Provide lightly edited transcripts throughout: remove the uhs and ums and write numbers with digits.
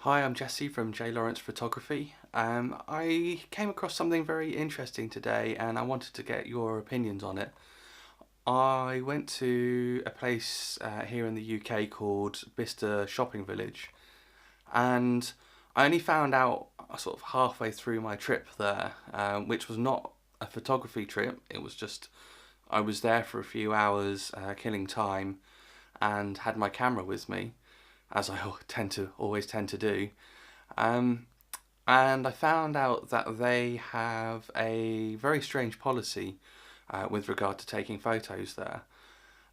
Hi, I'm Jesse from J Lawrence Photography. I came across something very interesting today and I wanted to get your opinions on it. I went to a place here in the UK called Bicester Shopping Village, and I only found out sort of halfway through my trip there, which was not a photography trip. It was just I was there for a few hours killing time and had my camera with me, as I always tend to do. Um, and I found out that they have a very strange policy with regard to taking photos there.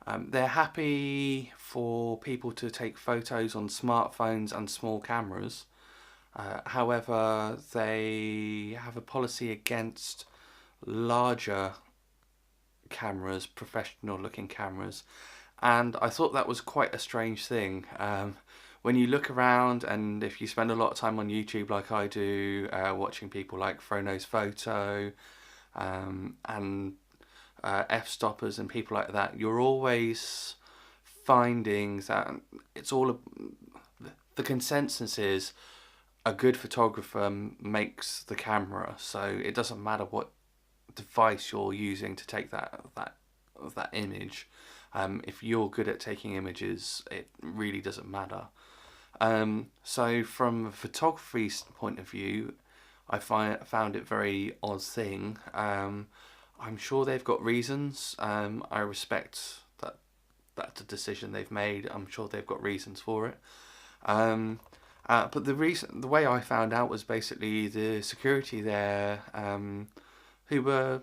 They're happy for people to take photos on smartphones and small cameras. However, they have a policy against larger cameras, professional looking cameras, and I thought that was quite a strange thing. When you look around, and if you spend a lot of time on YouTube like I do, watching people like Frono's Photo and F-stoppers and people like that, you're always finding that it's all the consensus is a good photographer makes the camera, so it doesn't matter what device you're using to take that image. If you're good at taking images, it really doesn't matter. So from a photography point of view, I found it very odd thing. I'm sure they've got reasons. I respect that that's a decision they've made. I'm sure they've got reasons for it. But the way I found out was basically the security there, who were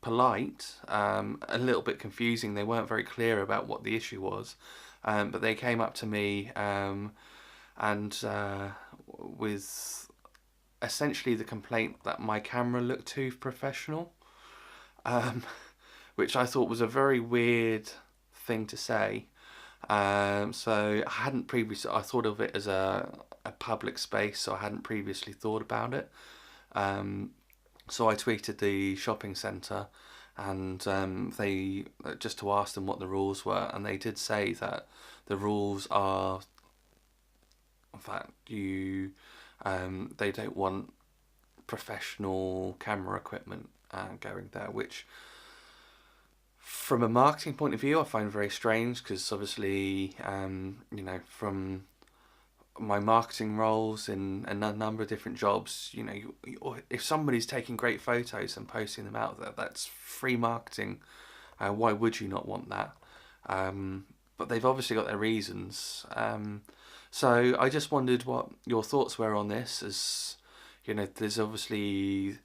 polite, a little bit confusing. They weren't very clear about what the issue was, but they came up to me and with essentially the complaint that my camera looked too professional, um, which I thought was a very weird thing to say. So I hadn't previously. I thought of it as a public space, so I hadn't previously thought about it. So I tweeted the shopping centre, and they just to ask them what the rules were, and they did say that the rules are that they don't want professional camera equipment going there, which from a marketing point of view I find very strange, because obviously from my marketing roles in a number of different jobs, if somebody's taking great photos and posting them out there, that's free marketing. Why would you not want that? But they've obviously got their reasons. So I just wondered what your thoughts were on this, as there's obviously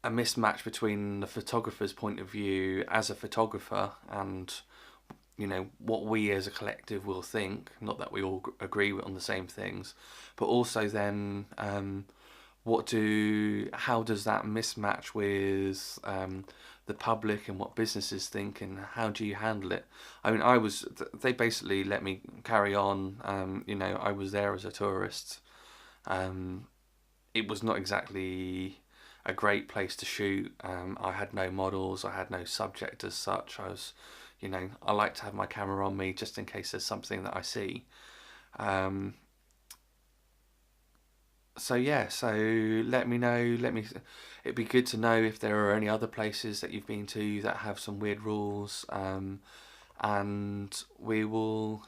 a mismatch between the photographer's point of view as a photographer and what we as a collective will think. Not that we all agree on the same things, but also then how does that mismatch with the public and what businesses think, and how do you handle it? I mean, they basically let me carry on. I was there as a tourist. It was not exactly a great place to shoot. I had no models, I had no subject as such. I like to have my camera on me just in case there's something that I see. So yeah, so let me know. It'd be good to know if there are any other places that you've been to that have some weird rules. And we will,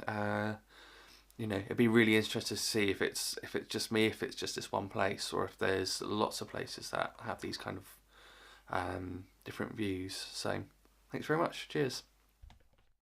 it'd be really interesting to see if it's just me, if it's just this one place, or if there's lots of places that have these kind of different views. So thanks very much. Cheers.